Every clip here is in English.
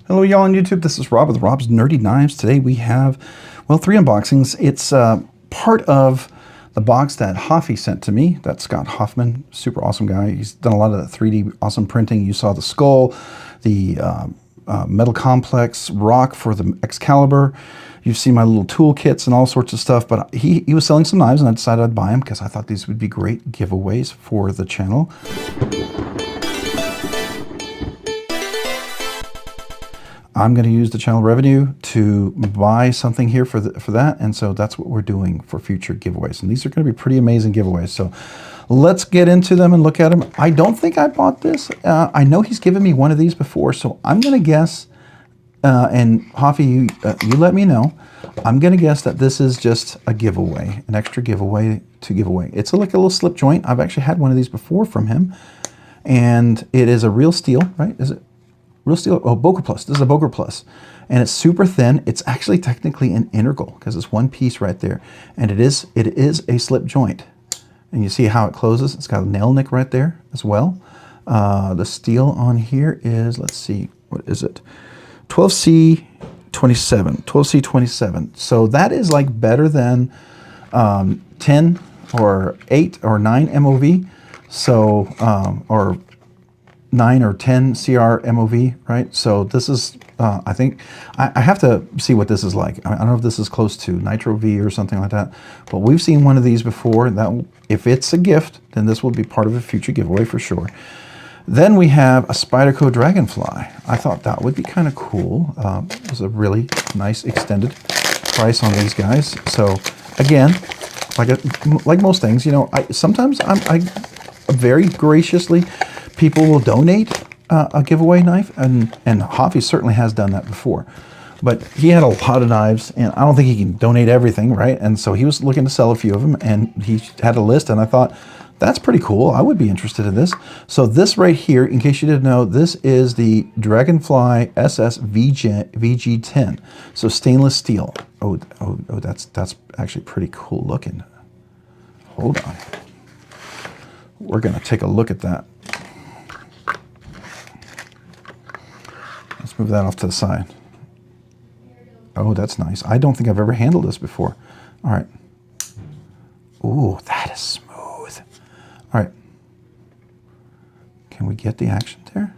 Hello y'all on YouTube, this is Rob with Rob's Nerdy Knives. Today we have, well, 3 unboxings. It's part of the box that Hoffy sent to me. That's Scott Hoffman, super awesome guy. He's done a lot of the 3D awesome printing. You saw the skull, the metal complex rock for the Excalibur. You've seen my little tool kits and all sorts of stuff, but he was selling some knives and I decided I'd buy them because I thought these would be great giveaways for the channel. I'm going to use the channel revenue to buy something here for that, and so that's what we're doing for future giveaways. And these are going to be pretty amazing giveaways. So let's get into them and look at them. I don't think I bought this. I know he's given me one of these before, so I'm going to guess. And Hoffy, you let me know. I'm going to guess that this is just a giveaway, an extra giveaway to give away. It's like a little slip joint. I've actually had one of these before from him, and it is a real steel, right? Is it? Real steel, oh, Boer Plus. This is a Boer Plus. And it's super thin. It's actually technically an integral because it's one piece right there. And it is a slip joint. And you see how it closes? It's got a nail nick right there as well. The steel on here is, let's see, what is it? 12C27, 12C27. So that is like better than 10 or 8 or 9 MOV. So, or 9 or 10 CR MOV, right? So this is, I think, I have to see what this is like. I don't know if this is close to Nitro V or something like that, but we've seen one of these before. That if it's a gift, then this will be part of a future giveaway for sure. Then we have a Spyderco Dragonfly. I thought that would be kind of cool. It was a really nice extended price on these guys. So again, like most things, you know, sometimes I very graciously, people will donate a giveaway knife, and Hoffy certainly has done that before. But he had a lot of knives, and I don't think he can donate everything, right? And so he was looking to sell a few of them, and he had a list, and I thought, that's pretty cool. I would be interested in this. So this right here, in case you didn't know, this is the Dragonfly SS VG10. So stainless steel. Oh, that's actually pretty cool looking. Hold on. We're gonna take a look at that. Let's move that off to the side. Oh, that's nice. I don't think I've ever handled this before. All right. Ooh, that is smooth. All right. Can we get the action there?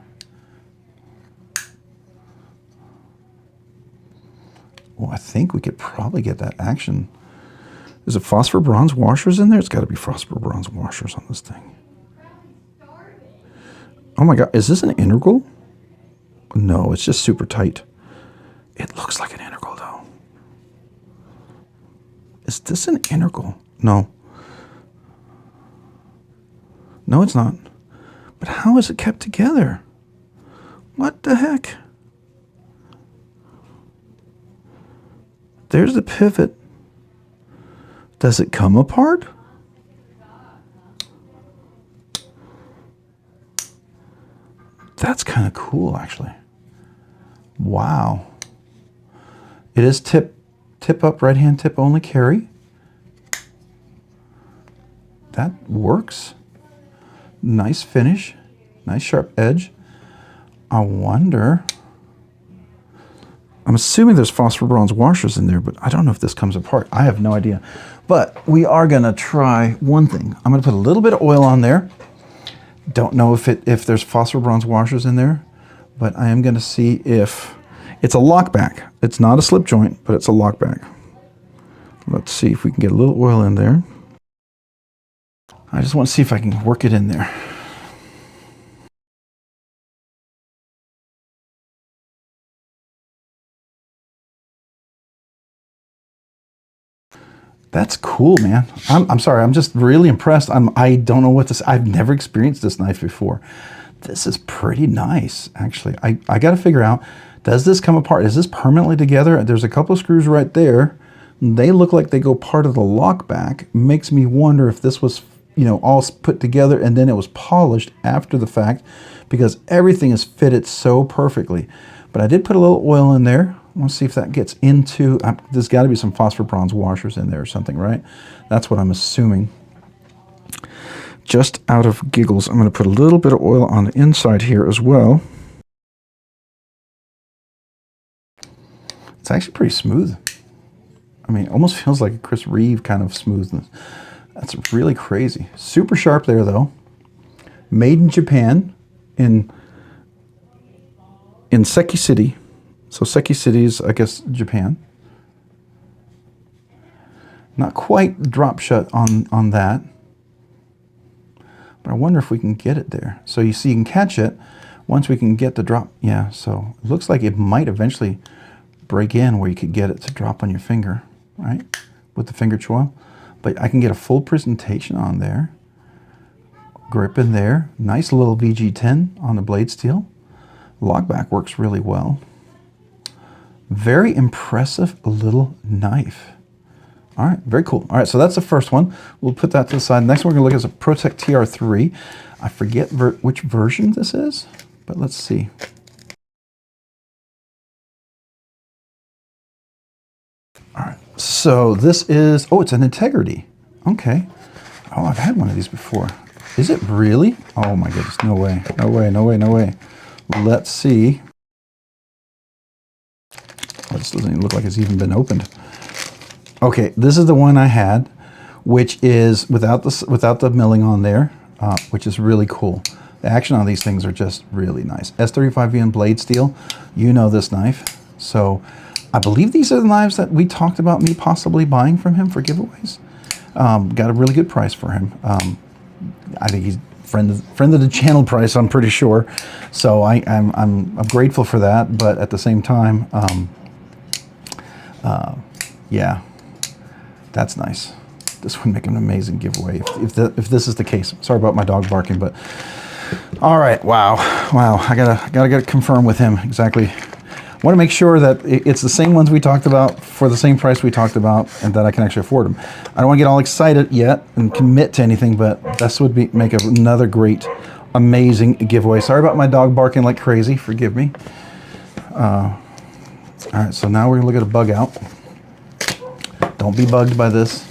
Well, I think we could probably get that action. Is it phosphor bronze washers in there? It's got to be phosphor bronze washers on this thing. Oh my God, is this an integral? No, it's just super tight. It looks like an integral though. Is this an integral? No. No, it's not. But how is it kept together? What the heck? There's the pivot. Does it come apart? That's kind of cool, actually. Wow. It is tip up, right hand tip only carry. That works. Nice finish. Nice sharp edge. I wonder. I'm assuming there's phosphor bronze washers in there, but I don't know if this comes apart. I have no idea. But we are gonna try one thing. I'm gonna put a little bit of oil on there. Don't know if there's phosphor bronze washers in there, but I am going to see if it's a lockback. It's not a slip joint, but it's a lockback. Let's see if we can get a little oil in there. I just want to see if I can work it in there. That's cool, man. I'm sorry. I'm just really impressed. I don't know what to say. I've never experienced this knife before. This is pretty nice, actually. I got to figure out, does this come apart? Is this permanently together? There's a couple of screws right there. They look like they go part of the lock back. Makes me wonder if this was, you know, all put together and then it was polished after the fact, because everything is fitted so perfectly. But I did put a little oil in there. I want to see if that gets into, there's got to be some phosphor bronze washers in there or something, right? That's what I'm assuming. Just out of giggles, I'm going to put a little bit of oil on the inside here as well. It's actually pretty smooth. I mean, it almost feels like a Chris Reeve kind of smoothness. That's really crazy. Super sharp there, though. Made in Japan, in Seki City. So Seki City is, I guess, Japan. Not quite drop shut on that. But I wonder if we can get it there. So you see, you can catch it once we can get the drop. Yeah, so it looks like it might eventually break in where you could get it to drop on your finger, right? With the finger choil. But I can get a full presentation on there. Grip in there. Nice little VG10 on the blade steel. Lockback works really well. Very impressive little knife. All right, very cool. All right, so that's the first one. We'll put that to the side. Next one we're going to look at is a ProTech TR3. I forget which version this is, but let's see. All right, so this is, oh, it's an Integrity. Okay. Oh, I've had one of these before. Is it really? Oh my goodness, no way, no way, no way, no way. Let's see. This doesn't even look like it's even been opened. Okay, this is the one I had, which is without the milling on there, which is really cool. The action on these things are just really nice. S35VN blade steel, you know this knife. So I believe these are the knives that we talked about me possibly buying from him for giveaways. Got a really good price for him. I think he's friend of the channel price, I'm pretty sure. So I'm grateful for that, but at the same time, yeah, that's nice. This would make an amazing giveaway if this is the case. Sorry about my dog barking, but all right, wow. I gotta get it confirmed with him exactly. I want to make sure that it's the same ones we talked about for the same price we talked about, and that I can actually afford them. I don't want to get all excited yet and commit to anything, but this would make another great, amazing giveaway. Sorry about my dog barking like crazy. Forgive me. All right, so now we're gonna look at a bug out. Don't be bugged by this.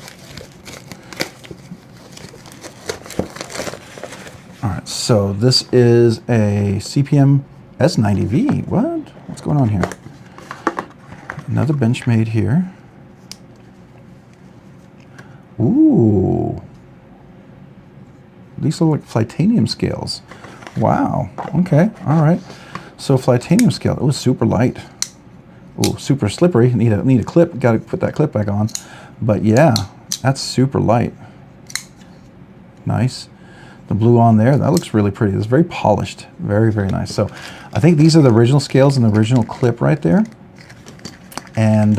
All right, so this is a CPM S90V. What? What's going on here? Another Benchmade here. Ooh. These look like Flytanium scales. Wow. Okay. All right. So Flytanium scale. It was super light. Oh, super slippery. Need a clip. Got to put that clip back on. But yeah, that's super light. Nice. The blue on there, that looks really pretty. It's very polished. Very, very nice. So I think these are the original scales and the original clip right there. And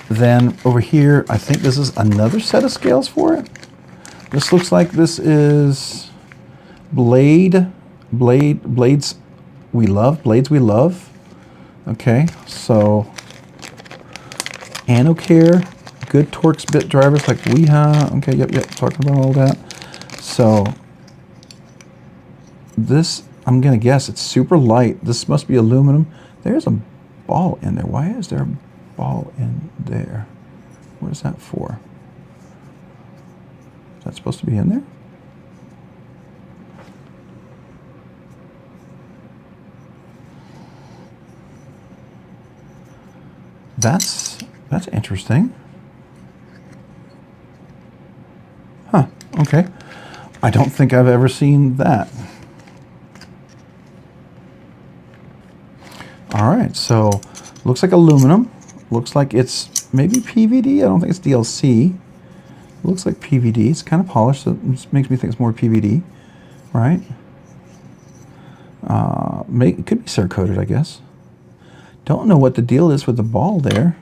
then over here, I think this is another set of scales for it. This looks like this is blades we love. Okay, so AnnoCare, good Torx bit drivers like we have. Okay, yep, talking about all that. So this, I'm gonna guess it's super light. This must be aluminum. There's a ball in there. Why is there a ball in there? What is that for? Is that supposed to be in there? That's interesting. Huh, okay. I don't think I've ever seen that. All right, so looks like aluminum. Looks like it's maybe PVD. I don't think it's DLC. Looks like PVD. It's kind of polished, so it just makes me think it's more PVD, right? It could be Cerakoted, I guess. Don't know what the deal is with the ball there.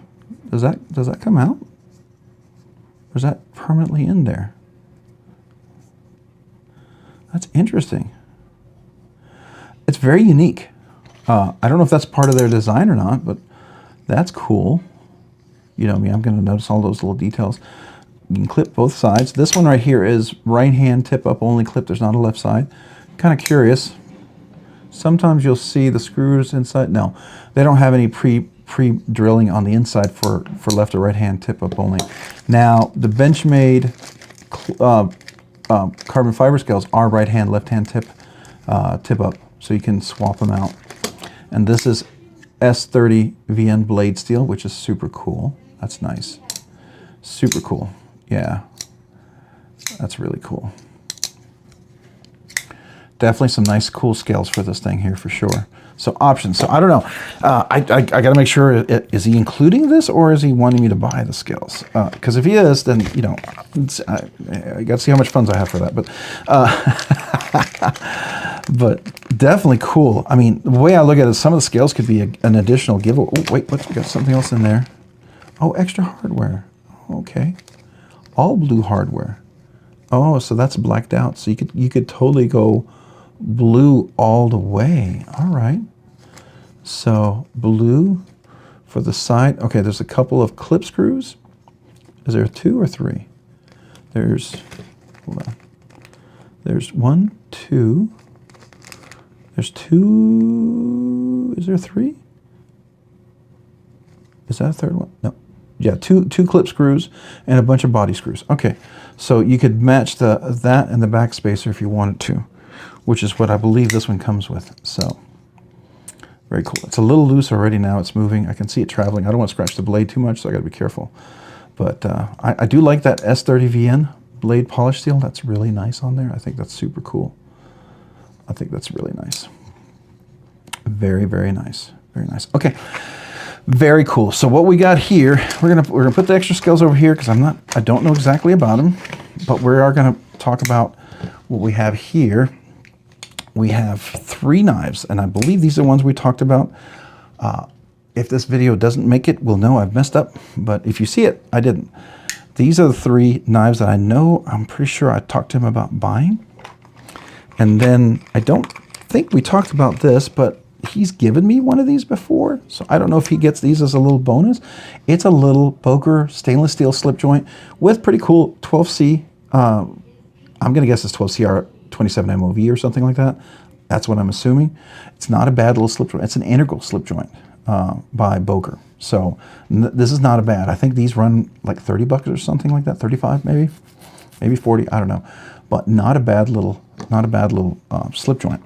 Does that come out? Or is that permanently in there? That's interesting. It's very unique. I don't know if that's part of their design or not, but that's cool. You know me, I'm going to notice all those little details. You can clip both sides. This one right here is right hand tip up only clip. There's not a left side. Kind of curious. Sometimes you'll see the screws inside. No, they don't have any pre-drilling on the inside for left or right hand tip up only. Now, the Benchmade carbon fiber scales are right hand, left hand tip up, so you can swap them out. And this is S30 VN blade steel, which is super cool. That's nice. Super cool. Yeah. That's really cool. Definitely some nice cool scales for this thing here for sure. So options. So I don't know. I got to make sure, is he including this or is he wanting me to buy the scales? Because if he is, then, you know, I got to see how much funds I have for that. But definitely cool. I mean, the way I look at it, some of the scales could be an additional giveaway. Oh, wait, we got something else in there. Oh, extra hardware. Okay. All blue hardware. Oh, so that's blacked out. So you could totally go blue all the way. All right. So blue for the side. Okay, there's a couple of clip screws. Is there 2 or 3? There's, hold on. There's 1, 2. There's 2. Is there 3? Is that a third one? No. Yeah, two clip screws and a bunch of body screws. Okay, so you could match that and the back spacer if you wanted to, which is what I believe this one comes with. So very cool. It's a little loose already now. It's moving. I can see it traveling. I don't want to scratch the blade too much, so I got to be careful. But I do like that S30 VN blade polish steel. That's really nice on there. I think that's super cool. I think that's really nice. Very, very nice. Very nice. Okay. Very cool. So what we got here, we're gonna put the extra scales over here because I don't know exactly about them, but we are gonna talk about what we have here. We have 3 knives, and I believe these are the ones we talked about. If this video doesn't make it, we'll know I've messed up. But if you see it, I didn't. These are the 3 knives that I know. I'm pretty sure I talked to him about buying, and then I don't think we talked about this, but he's given me one of these before, so I don't know if he gets these as a little bonus. It's a little Boer stainless steel slip joint with pretty cool 12C. I'm gonna guess it's 12CR 27 MOV or something like that. That's what I'm assuming. It's not a bad little slip joint. It's an integral slip joint by Boer. So this is not a bad. I think these run like 30 bucks or something like that, 35 maybe 40. I don't know, but not a bad little slip joint.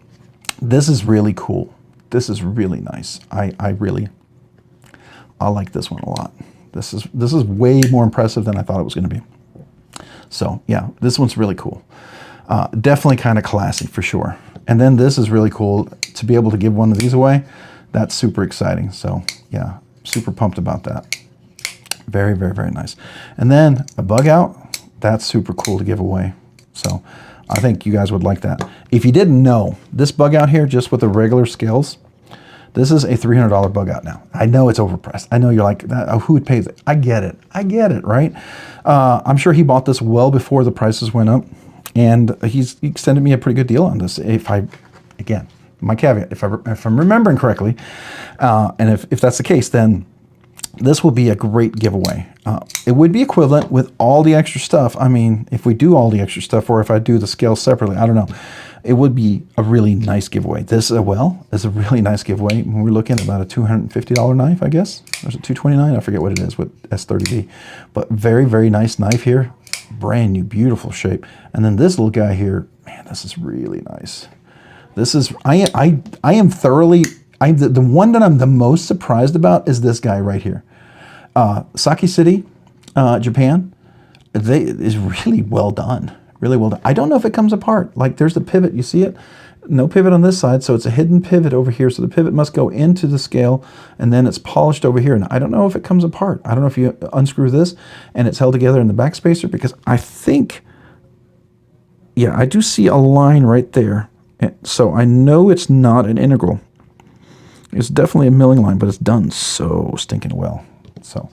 This is really cool. This is really nice. I like this one a lot. This is way more impressive than I thought it was going to be. So yeah, this one's really cool. Definitely kind of classy for sure. And then this is really cool to be able to give one of these away. That's super exciting. So yeah, super pumped about that. Very, very, very nice. And then a bug out. That's super cool to give away. So I think you guys would like that. If you didn't know, this bug out here, just with the regular scales, this is a $300 bug out now. I know it's overpriced. I know you're like, who would pay that? I get it. I get it, right? I'm sure he bought this well before the prices went up, and he extended me a pretty good deal on this. Again, my caveat, if I'm remembering correctly, and if that's the case, then this will be a great giveaway. It would be equivalent with all the extra stuff. I mean, if we do all the extra stuff, or if I do the scales separately, I don't know. It would be a really nice giveaway. This as well is a really nice giveaway. We're looking at about a $250 knife, I guess. Or is it $229? I forget what it is with S30V. But very, very nice knife here. Brand new, beautiful shape. And then this little guy here, man, this is really nice. This is, I am thoroughly, the one that I'm the most surprised about is this guy right here. Saki City, Japan, is really well done. Really well done. I don't know if it comes apart. Like there's the pivot, you see it? No pivot on this side, so it's a hidden pivot over here. So the pivot must go into the scale, and then it's polished over here. And I don't know if it comes apart. I don't know if you unscrew this and it's held together in the back spacer, because I think, yeah, I do see a line right there. So I know it's not an integral. It's definitely a milling line, but it's done so stinking well. So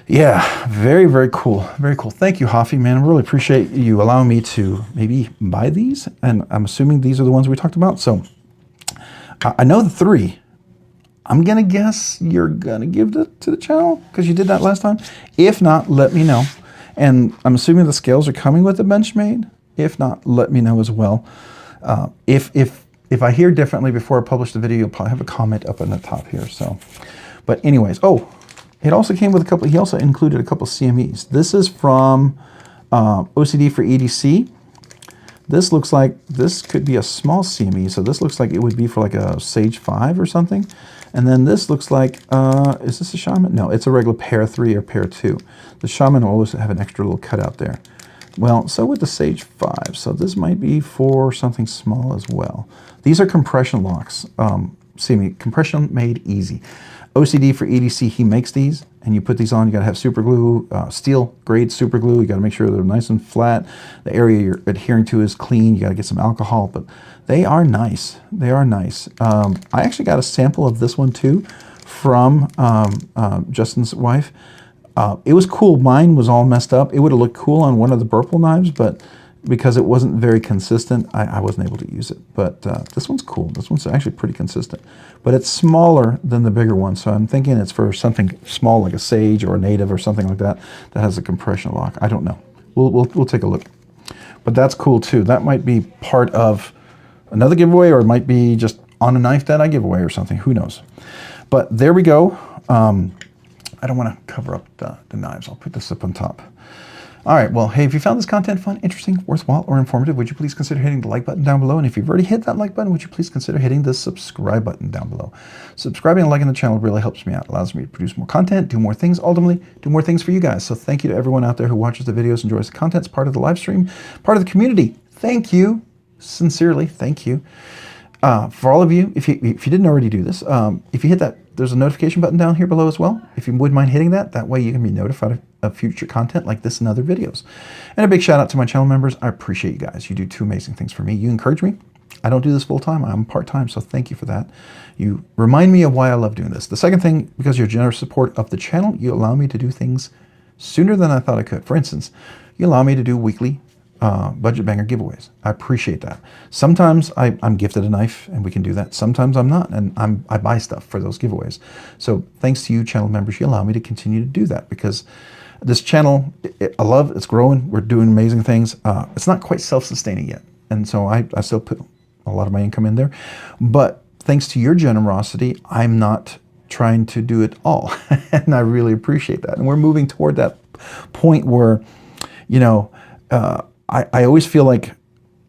yeah, very, very cool. Very cool. Thank you, Hoffy, man. I really appreciate you allowing me to maybe buy these. And I'm assuming these are the ones we talked about. So I know the 3. I'm going to guess you're going to give it to the channel because you did that last time. If not, let me know. And I'm assuming the scales are coming with the Benchmade. If not, let me know as well. If I hear differently before I publish the video, you'll probably have a comment up on the top here. So, but anyways, oh, it also came with a couple, he also included a couple CMEs. This is from OCD for EDC. This looks like, this could be a small CME, so this looks like it would be for like a Sage 5 or something. And then this looks like, is this a Shaman? No, it's a regular pair 3 or pair 2. The Shaman will always have an extra little cutout there. Well, so with the Sage 5, so this might be for something small as well. These are compression locks. See me, compression made easy. OCD for EDC, he makes these, and you put these on, you gotta have super glue, steel grade super glue, you gotta make sure they're nice and flat, the area you're adhering to is clean, you gotta get some alcohol, but they are nice, they are nice. I actually got a sample of this one too from Justin's wife. It was cool, mine was all messed up. It would have looked cool on one of the Burple knives, but because it wasn't very consistent, I wasn't able to use it. But this one's cool. This one's actually pretty consistent. But it's smaller than the bigger one, so I'm thinking it's for something small like a Sage or a Native or something like that that has a compression lock. I don't know. We'll take a look. But that's cool too. That might be part of another giveaway, or it might be just on a knife that I give away or something. Who knows? But there we go. I don't want to cover up the knives. I'll put this up on top. All right, well, hey, if you found this content fun, interesting, worthwhile, or informative, would you please consider hitting the like button down below? And if you've already hit that like button, would you please consider hitting the subscribe button down below? Subscribing and liking the channel really helps me out. It allows me to produce more content, do more things, ultimately do more things for you guys. So thank you to everyone out there who watches the videos, enjoys the content, is part of the live stream, part of the community. Thank you. Sincerely, thank you. For all of you, if you didn't already do this, if you hit that, there's a notification button down here below as well. If you wouldn't mind hitting that, that way you can be notified of future content like this and other videos. And a big shout out to my channel members. I appreciate you guys. You do 2 amazing things for me. You encourage me. I don't do this full time. I'm part-time, so thank you for that. You remind me of why I love doing this. The second thing, because of your generous support of the channel, you allow me to do things sooner than I thought I could. For instance, you allow me to do weekly budget banger giveaways. I appreciate that. Sometimes I'm gifted a knife and we can do that. Sometimes I'm not, and I buy stuff for those giveaways. So thanks to you channel members, you allow me to continue to do that, because this channel, I love, it's growing. We're doing amazing things. It's not quite self-sustaining yet. And so I still put a lot of my income in there, but thanks to your generosity, I'm not trying to do it all. And I really appreciate that. And we're moving toward that point where, you know, I always feel like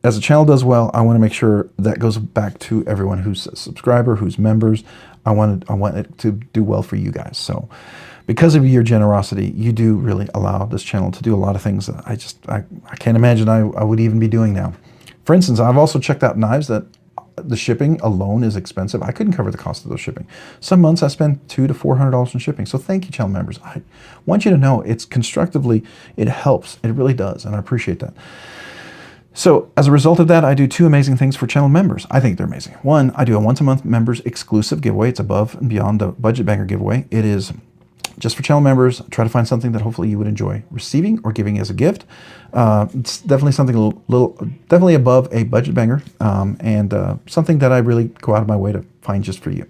as the channel does well, I want to make sure that goes back to everyone who's a subscriber, who's members. I want it to do well for you guys. So because of your generosity, you do really allow this channel to do a lot of things that I can't imagine I would even be doing now. For instance, I've also checked out knives that the shipping alone is expensive. I couldn't cover the cost of those shipping. Some months I spend $200 to $400 in shipping. So thank you, channel members. I want you to know it's constructively, it helps. It really does, and I appreciate that. So as a result of that, I do 2 amazing things for channel members. I think they're amazing. One, I do a once-a-month members exclusive giveaway. It's above and beyond the budget banger giveaway. It is just for channel members. Try to find something that hopefully you would enjoy receiving or giving as a gift. It's definitely something definitely above a budget banger, and something that I really go out of my way to find just for you.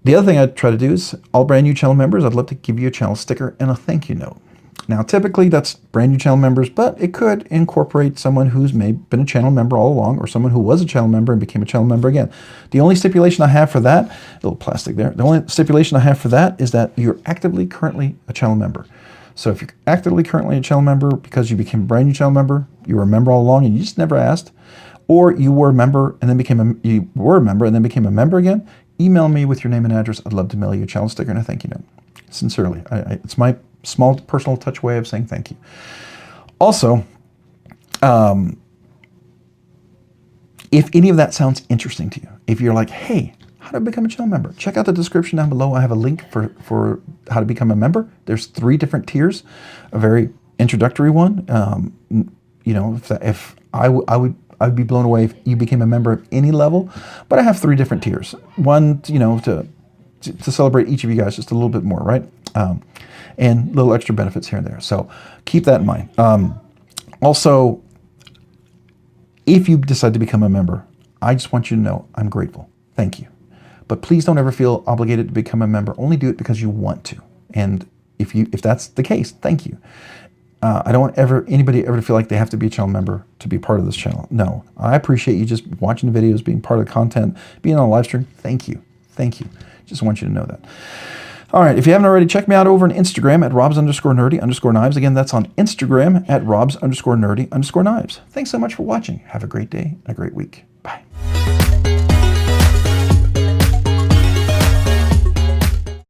The other thing I try to do is, all brand new channel members, I'd love to give you a channel sticker and a thank you note. Now, typically that's brand new channel members, but it could incorporate someone who's maybe been a channel member all along, or someone who was a channel member and became a channel member again. The only stipulation I have for that, a little plastic there, the only stipulation I have for that is that you're actively currently a channel member. So if you're actively currently a channel member because you became a brand new channel member, you were a member all along and you just never asked, or you were a member and then became a member again, email me with your name and address. I'd love to mail you a channel sticker and a thank you note. Sincerely, it's my small personal touch way of saying thank you. Also, if any of that sounds interesting to you, if you're like, hey, how to become a channel member, check out the description down below. I have a link for how to become a member. There's 3 different tiers, a very introductory one. You know, if I would be blown away if you became a member of any level, but I have 3 different tiers. One, you know, to celebrate each of you guys just a little bit more, right? And little extra benefits here and there. So keep that in mind. Also, if you decide to become a member, I just want you to know I'm grateful. Thank you. But please don't ever feel obligated to become a member. Only do it because you want to. And if that's the case, thank you. I don't want anybody ever to feel like they have to be a channel member to be part of this channel. No, I appreciate you just watching the videos, being part of the content, being on a live stream. Thank you. Thank you. Just want you to know that. All right, if you haven't already, check me out over on Instagram at robs_nerdy_knives. Again, that's on Instagram at robs_nerdy_knives. Thanks so much for watching. Have a great day and a great week.